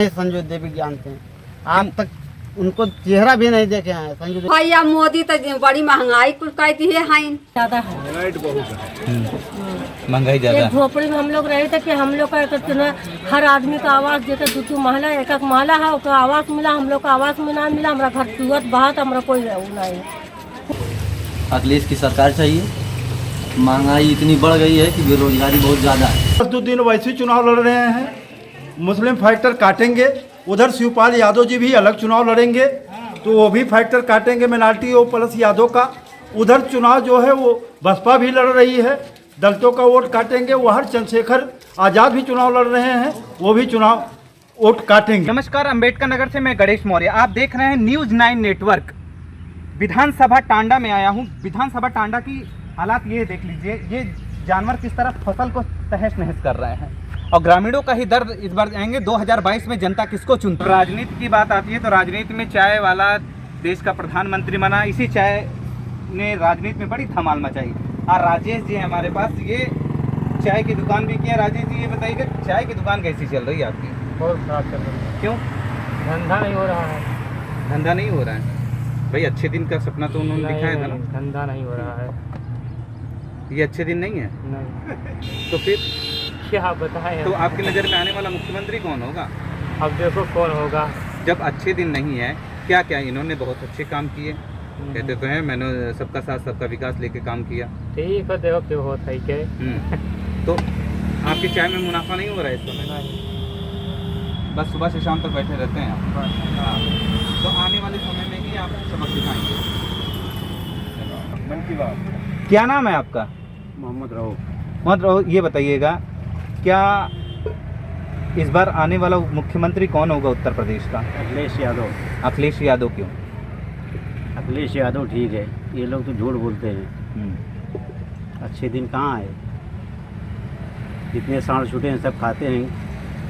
संजय देवी जानते हैं, आज तक उनको चेहरा भी नहीं देखे हैं संजय देवी। भैया मोदी तो बड़ी महंगाई कुल कहती है ज्यादा है, महंगाई ज्यादा एक झोपड़ी में हम लोग रहे थे कि हम लोग का हर आदमी का आवास देकर दो महिला एक महिला है उसका आवास मिला, हम लोग का आवास में ना मिला, हमारा घर सूरत बहा तो हमारा कोई नहीं। अखिलेश की सरकार चाहिए। महंगाई इतनी बढ़ गई है कि बेरोजगारी बहुत ज़्यादा है। 2 दिन वैसे चुनाव लड़ रहे हैं, मुस्लिम फैक्टर काटेंगे, उधर शिवपाल यादव जी भी अलग चुनाव लड़ेंगे तो वो भी फैक्टर काटेंगे मिनाल्टी ओ प्लस यादव का। उधर चुनाव जो है वो बसपा भी लड़ रही है, दलितों का वोट काटेंगे। वहाँ चंद्रशेखर आज़ाद भी चुनाव लड़ रहे हैं, वो भी चुनाव वोट काटेंगे। नमस्कार, अंबेडकर नगर से मैं गणेश मौर्य, आप देख रहे हैं न्यूज़ 9 नेटवर्क। विधानसभा टांडा में आया हूँ। विधानसभा टांडा की हालात ये देख लीजिए, ये जानवर किस तरह फसल को तहस नहस कर रहे हैं और ग्रामीणों का ही दर्द इस बार जाएंगे 2022 में जनता किसको चुनती। राजनीति की बात आती है तो राजनीति में चाय वाला देश का प्रधानमंत्री बना, इसी चाय ने राजनीति में बड़ी धमाल मचाई। और राजेश जी हमारे पास, ये चाय की दुकान भी की है। राजेश जी ये बताइए चाय की दुकान कैसी चल रही है आपकी? बहुत खराब चल रहा है। क्यों? धंधा नहीं हो रहा है। धंधा नहीं हो रहा है भाई? अच्छे दिन का सपना तो उन्होंने दिखाया था ना। धंधा नहीं हो रहा है। ये अच्छे दिन नहीं है? नहीं तो फिर क्या बताएं। तो आपकी नज़र में आने वाला मुख्यमंत्री कौन होगा? अब देखो कौन होगा। जब अच्छे दिन नहीं है, क्या क्या इन्होंने बहुत अच्छे काम किए, कहते तो हैं मैंने सबका साथ सबका विकास लेके काम किया। ठीक है, देखो क्यों होता है क्या। तो आपकी चाय में मुनाफा नहीं हो रहा है इस समय? बस सुबह से शाम तक बैठे रहते हैं आप। हाँ। तो आने वाले समय में ही आप सबक दिखाएंगे। मन की बात। क्या नाम है आपका? मोहम्मद राव। मोहम्मद राव, ये बताइएगा क्या इस बार आने वाला मुख्यमंत्री कौन होगा उत्तर प्रदेश का? अखिलेश यादव। अखिलेश यादव क्यों? अखिलेश यादव ठीक है, ये लोग तो झूठ बोलते हैं। अच्छे दिन कहाँ है? जितने सांड छूटे हैं सब खाते हैं,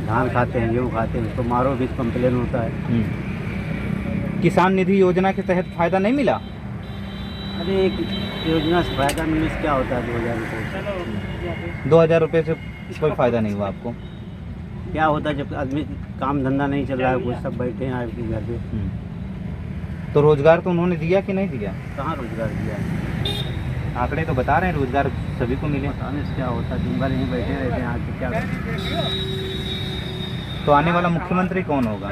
धान खाते हैं, गेहूँ खाते हैं, तो मारो भी कंप्लेन होता है। किसान निधि योजना के तहत फायदा नहीं मिला? अरे एक योजना से फायदा मिलने से क्या होता है? 2000 रुपये। 2000 रुपये से कोई फायदा नहीं हुआ आपको? क्या होता है जब आदमी काम धंधा नहीं चल रहा है, कुछ सब बैठे हैं आपके घर पे। तो रोजगार तो उन्होंने दिया कि नहीं दिया? कहाँ रोजगार दिया है? आंकड़े तो बता रहे हैं रोजगार सभी को मिले। बताने से क्या होता है? दिन भर यहीं बैठे रहते हैं, आके क्या करते? तो आने वाला मुख्यमंत्री कौन होगा?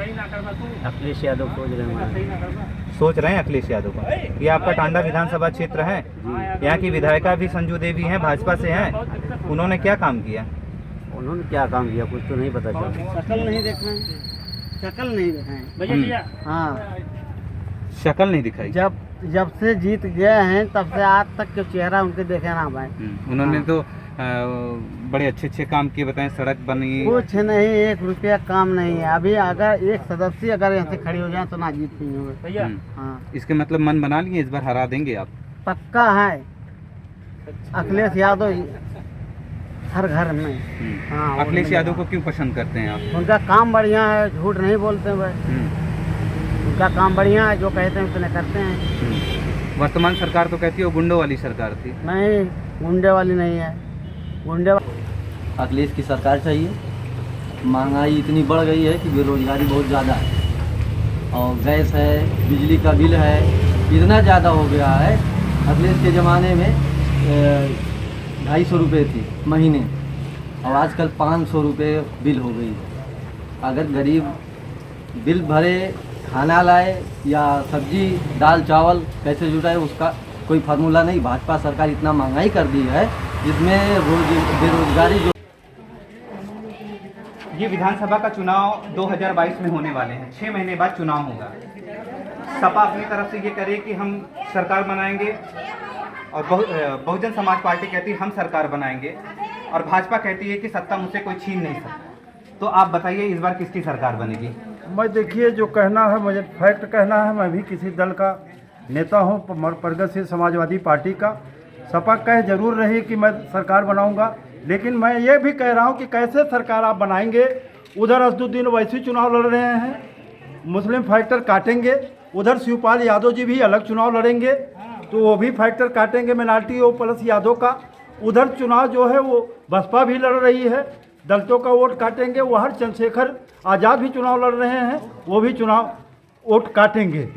अखिलेश यादव सोच रहे हैं। सोच रहे हैं अखिलेश यादव को। ये आपका टांडा विधानसभा क्षेत्र है, यहाँ की विधायिका भी संजू देवी हैं, भाजपा से हैं। उन्होंने क्या काम किया? उन्होंने क्या काम किया कुछ तो नहीं पता चला। शक्ल नहीं देखना है, शक्ल नहीं दिखाएं। हाँ, शक्ल नहीं दिखाई। जब से जीत गए हैं तब से आज तक के चेहरा उनके देखे ना भाई। उन्होंने तो बड़े अच्छे अच्छे काम किए, बताएं सड़क बनी। कुछ नहीं, 1 रुपया काम नहीं है। अभी अगर एक सदस्य अगर यहाँ से खड़ी हो जाए तो ना जीत नहीं होगा भैया। हाँ, इसके मतलब मन बना लिए, इस बार हरा देंगे आप? पक्का है। अखिलेश यादव हर घर में। हाँ, अखिलेश यादव को क्यों पसंद करते हैं आप? उनका काम बढ़िया है, झूठ नहीं बोलते भाई। उनका काम बढ़िया है, जो कहते हैं उतने करते हैं। वर्तमान सरकार तो कहती है वो गुंडों वाली सरकार थी। नहीं, गुंडे वाली नहीं है। गुंडे अखिलेश की सरकार चाहिए। महंगाई इतनी बढ़ गई है कि बेरोजगारी बहुत ज़्यादा है और गैस है, बिजली का बिल है, इतना ज़्यादा हो गया है। अखिलेश के ज़माने में 250 रुपये थी महीने और आजकल 500 रुपये बिल हो गई। अगर गरीब बिल भरे, खाना लाए या सब्जी दाल चावल कैसे जुटाए, उसका कोई फार्मूला नहीं। भाजपा सरकार इतना महंगाई कर दी है जिसमें बेरोजगारी जो। ये विधानसभा का चुनाव 2022 में होने वाले हैं, 6 महीने बाद चुनाव होगा। सपा अपनी तरफ से ये करे कि हम सरकार बनाएंगे और बहुजन समाज पार्टी कहती है हम सरकार बनाएंगे और भाजपा कहती है कि सत्ता मुझसे कोई छीन नहीं सकता। तो आप बताइए इस बार किसकी सरकार बनेगी? मैं देखिए जो कहना है, मुझे फैक्ट कहना है। मैं भी किसी दल का नेता हूँ, प्रगतिशील समाजवादी पार्टी का। सपा कह जरूर रही कि मैं सरकार बनाऊंगा, लेकिन मैं ये भी कह रहा हूँ कि कैसे सरकार आप बनाएंगे? उधर 2 दिन वैसे चुनाव लड़ रहे हैं, मुस्लिम फैक्टर काटेंगे, उधर शिवपाल यादव जी भी अलग चुनाव लड़ेंगे तो वो भी फैक्टर काटेंगे मिनाल्टी ओ प्लस यादव का। उधर चुनाव जो है वो बसपा भी लड़ रही है, दलितों का वोट काटेंगे। वो हर चंद्रशेखर आज़ाद भी चुनाव लड़ रहे हैं, वो भी चुनाव वोट काटेंगे।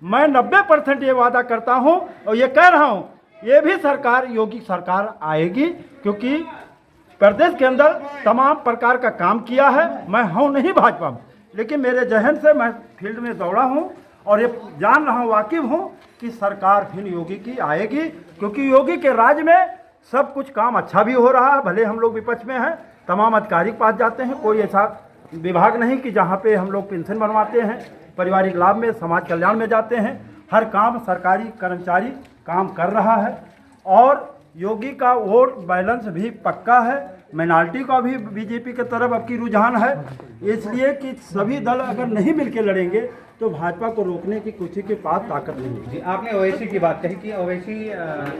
मैं 90% ये वादा करता हूँ और ये कह रहा हूँ, ये भी सरकार योगी सरकार आएगी, क्योंकि प्रदेश के अंदर तमाम प्रकार का काम किया है। मैं हूँ नहीं भाजपा में, लेकिन मेरे जहन से मैं फील्ड में दौड़ा हूँ और ये जान रहा हूँ, वाकिफ हूँ कि सरकार फिर योगी की आएगी, क्योंकि योगी के राज में सब कुछ काम अच्छा भी हो रहा है। भले हम लोग विपक्ष में हैं, तमाम अधिकारी के पास जाते हैं, कोई ऐसा विभाग नहीं कि जहाँ पे हम लोग पेंशन बनवाते हैं, पारिवारिक लाभ में, समाज कल्याण में जाते हैं। हर काम सरकारी कर्मचारी काम कर रहा है और योगी का वोट बैलेंस भी पक्का है। माइनॉरिटी का भी बीजेपी की तरफ अब की रुझान है, इसलिए कि सभी दल अगर नहीं मिलकर लड़ेंगे तो भाजपा को रोकने की किसी के पास ताकत नहीं है। जी, आपने ओवैसी की बात कही कि ओवैसी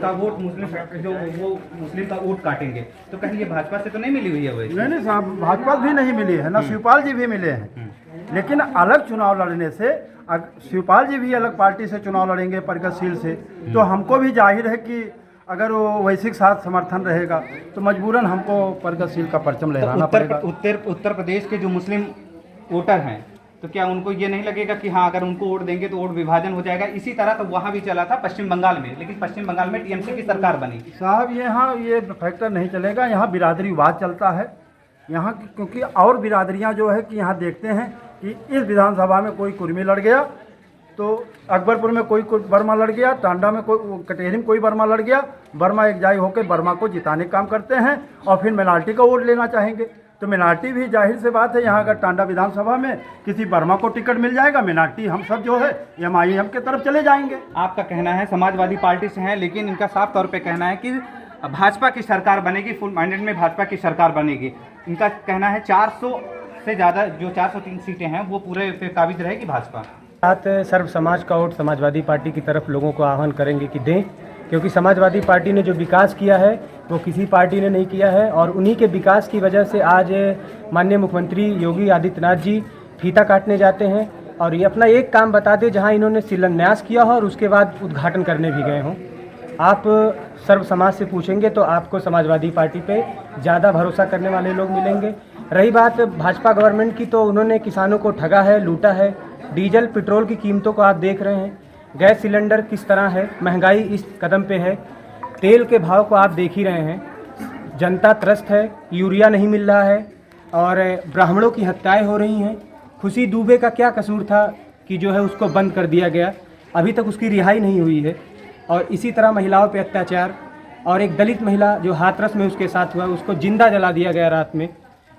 का वोट मुस्लिम जो वो मुस्लिम का वोट काटेंगे, तो कहीं ये भाजपा से तो नहीं मिली हुई है ओवैसी? नहीं साहब, भाजपा भी नहीं मिली है ना, शिवपाल जी भी मिले हैं, लेकिन अलग चुनाव लड़ने से शिवपाल जी भी अलग पार्टी से चुनाव लड़ेंगे प्रगतिशील से, तो हमको भी जाहिर है कि अगर वो वैश्विक साथ समर्थन रहेगा तो मजबूरन हमको प्रगतिशील का परचम लहराना पड़ेगा। उत्तर प्रदेश के जो मुस्लिम वोटर हैं, तो क्या उनको ये नहीं लगेगा कि हाँ अगर उनको वोट देंगे तो वोट विभाजन हो जाएगा? इसी तरह तो वहाँ भी चला था पश्चिम बंगाल में, लेकिन पश्चिम बंगाल में टीएमसी की सरकार बनी। साहब यहाँ ये फैक्टर नहीं चलेगा, यहाँ बिरादरीवाद चलता है यहाँ, क्योंकि और बिरादरियाँ जो है कि यहाँ देखते हैं कि इस विधानसभा में कोई कुर्मी लड़ गया तो अकबरपुर में कोई बर्मा लड़ गया, टांडा में कोई, कटेहरी में कोई बर्मा लड़ गया, बर्मा एक जाई होकर बर्मा को जिताने का काम करते हैं और फिर माइनॉरिटी का वोट लेना चाहेंगे। तो माइनॉरिटी भी जाहिर से बात है, यहाँ अगर टांडा विधानसभा में किसी बर्मा को टिकट मिल जाएगा, माइनॉरिटी हम सब जो है MIM के तरफ चले जाएंगे। आपका कहना है समाजवादी पार्टी से है, लेकिन इनका साफ तौर पे कहना है कि भाजपा की सरकार बनेगी, फुल माइंडेड में भाजपा की सरकार बनेगी। इनका कहना है 400 से ज़्यादा जो 403 सीटें हैं वो पूरे पे काबिज रहेगी भाजपा। साथ सर्व समाज का वोट समाजवादी पार्टी की तरफ लोगों को आह्वान करेंगे कि दें, क्योंकि समाजवादी पार्टी ने जो विकास किया है वो किसी पार्टी ने नहीं किया है और उन्हीं के विकास की वजह से आज माननीय मुख्यमंत्री योगी आदित्यनाथ जी फीता काटने जाते हैं और ये अपना एक काम बताते जहां इन्होंने शिलान्यास किया हो और उसके बाद उद्घाटन करने भी गए हों। आप सर्व समाज से पूछेंगे तो आपको समाजवादी पार्टी पे ज़्यादा भरोसा करने वाले लोग मिलेंगे। रही बात भाजपा गवर्नमेंट की, तो उन्होंने किसानों को ठगा है, लूटा है। डीजल पेट्रोल की कीमतों को आप देख रहे हैं, गैस सिलेंडर किस तरह है, महंगाई इस कदम पे है, तेल के भाव को आप देख ही रहे हैं, जनता त्रस्त है, यूरिया नहीं मिल रहा है और ब्राह्मणों की हत्याएं हो रही हैं। खुशी दुबे का क्या कसूर था कि जो है उसको बंद कर दिया गया, अभी तक उसकी रिहाई नहीं हुई है। और इसी तरह महिलाओं पे अत्याचार और एक दलित महिला जो हाथरस में उसके साथ हुआ उसको जिंदा जला दिया गया रात में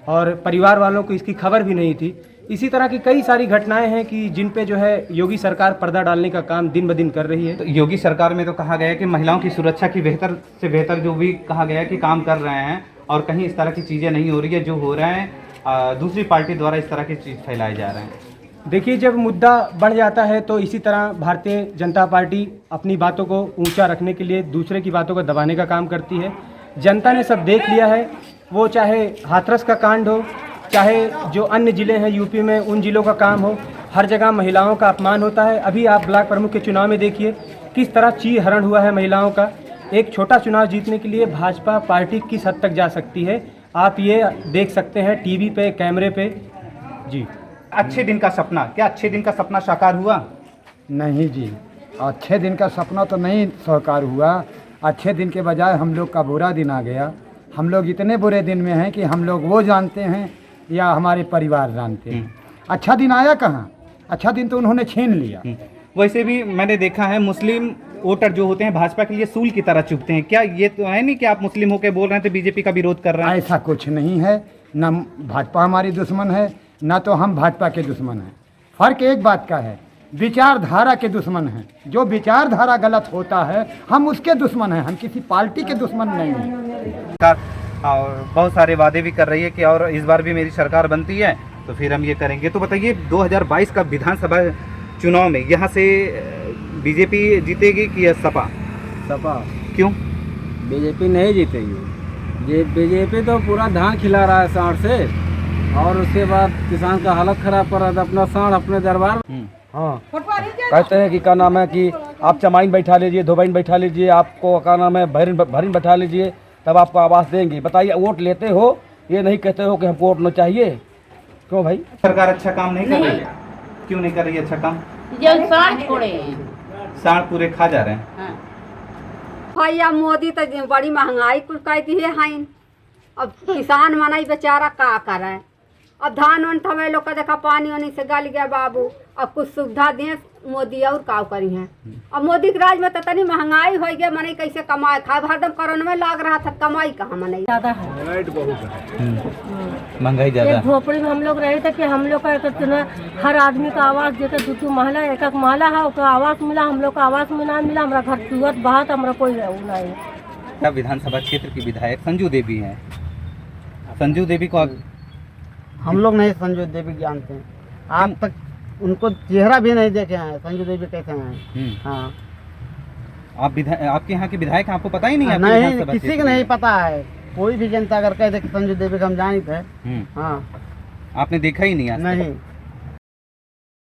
और परिवार वालों को इसकी खबर भी नहीं थी। इसी तरह की कई सारी घटनाएं हैं कि जिन पे जो है योगी सरकार पर्दा डालने का काम दिन ब दिन कर रही है। तो योगी सरकार में तो कहा गया है कि महिलाओं की सुरक्षा की बेहतर से बेहतर जो भी कहा गया है कि काम कर रहे हैं और कहीं इस तरह की चीज़ें नहीं हो रही है जो हो रहे हैं दूसरी पार्टी द्वारा इस तरह की चीज़ फैलाए जा रहे हैं। देखिए, जब मुद्दा बढ़ जाता है तो इसी तरह भारतीय जनता पार्टी अपनी बातों को ऊंचा रखने के लिए दूसरे की बातों को दबाने का काम करती है। जनता ने सब देख लिया है, वो चाहे हाथरस का कांड हो, चाहे जो अन्य ज़िले हैं यूपी में उन ज़िलों का काम हो, हर जगह महिलाओं का अपमान होता है। अभी आप ब्लॉक प्रमुख के चुनाव में देखिए किस तरह चीर हरण हुआ है महिलाओं का। एक छोटा चुनाव जीतने के लिए भाजपा पार्टी किस हद तक जा सकती है आप ये देख सकते हैं टीवी पे, कैमरे पे। जी, अच्छे दिन का सपना, क्या अच्छे दिन का सपना साकार हुआ? नहीं जी, अच्छे दिन का सपना तो नहीं साकार हुआ। अच्छे दिन के बजाय हम लोग का बुरा दिन आ गया। हम लोग इतने बुरे दिन में हैं कि हम लोग वो जानते हैं या हमारे परिवार जानते हैं। अच्छा दिन आया कहाँ? अच्छा दिन तो उन्होंने छीन लिया। वैसे भी मैंने देखा है मुस्लिम वोटर जो होते हैं भाजपा के लिए सूल की तरह चुभते हैं। क्या ये तो है नहीं कि आप मुस्लिम होकर बोल रहे हैं तो बीजेपी का विरोध कर रहे हैं? ऐसा कुछ नहीं है, न भाजपा हमारी दुश्मन है ना तो हम भाजपा के दुश्मन हैं। फर्क एक बात का है, विचारधारा के दुश्मन हैं। जो विचारधारा गलत होता है हम उसके दुश्मन हैं, हम किसी पार्टी के दुश्मन नहीं हैं। और बहुत सारे वादे भी कर रही है कि और इस बार भी मेरी सरकार बनती है तो फिर हम ये करेंगे। तो बताइए 2022 का विधानसभा चुनाव में यहाँ से बीजेपी जीतेगी कि सपा? सपा। क्यों? बीजेपी नहीं जीतेगी। ये बीजेपी तो पूरा धान खिला रहा है सांड से और उसके बाद किसान का हालत खराब कर रहा था अपना सांड अपने दरबार। हाँ, कहते हैं कि क्या नाम है कि आप चमाइन बैठा लीजिए, धोबाइन बैठा लीजिए, आपको क्या नाम है भरिन बैठा लीजिए, तब आपको आवास देंगे। बताइए, वोट लेते हो ये नहीं कहते हो कि हमको वोट न चाहिए? क्यों भाई? सरकार अच्छा काम नहीं कर रही है? क्यों नहीं कर रही है अच्छा काम? जो साढ़ छोड़े साढ़ पूरे खा जा रहे हैं। भैया मोदी तो बड़ी महंगाई कुल कह दी है हाइन। अब किसान मनाई बेचारा का करे। अब धान वन थमे लोग का देखा पानी वानी से गल गया बाबू। अब कुछ सुविधा दिए मोदी और का करी है। अब मोदी के राज में तो तनी महंगाई हो गया, मने कैसे कमाए खाए। हरदम कोरोना में लग रहा था, कमाई कहाँ मने ज़्यादा है, महंगाई ज्यादा एक झोपड़ी में हम लोग रहे थे कि हम लोग का एक ना हर आदमी का आवास जैसे दो महिला एक महिला है उसका आवास मिला, हम लोग का आवास में ना मिला। हमारा घर सूरत बहुत, हमारा कोई नहीं। क्या विधानसभा क्षेत्र की विधायक संजू देवी हैं? संजू देवी को हम लोग नहीं संजू देवी जानते हैं, आज तक उनको चेहरा भी नहीं देखे हैं। संजू देवी कैसे हैं? हाँ, आपके यहाँ के विधायक आपको पता ही नहीं है? नहीं, किसी को नहीं पता है। कोई भी जनता अगर कह दे कि संजू देवी को हम जानते हैं, हाँ, आपने देखा ही नहीं आज तक? नहीं।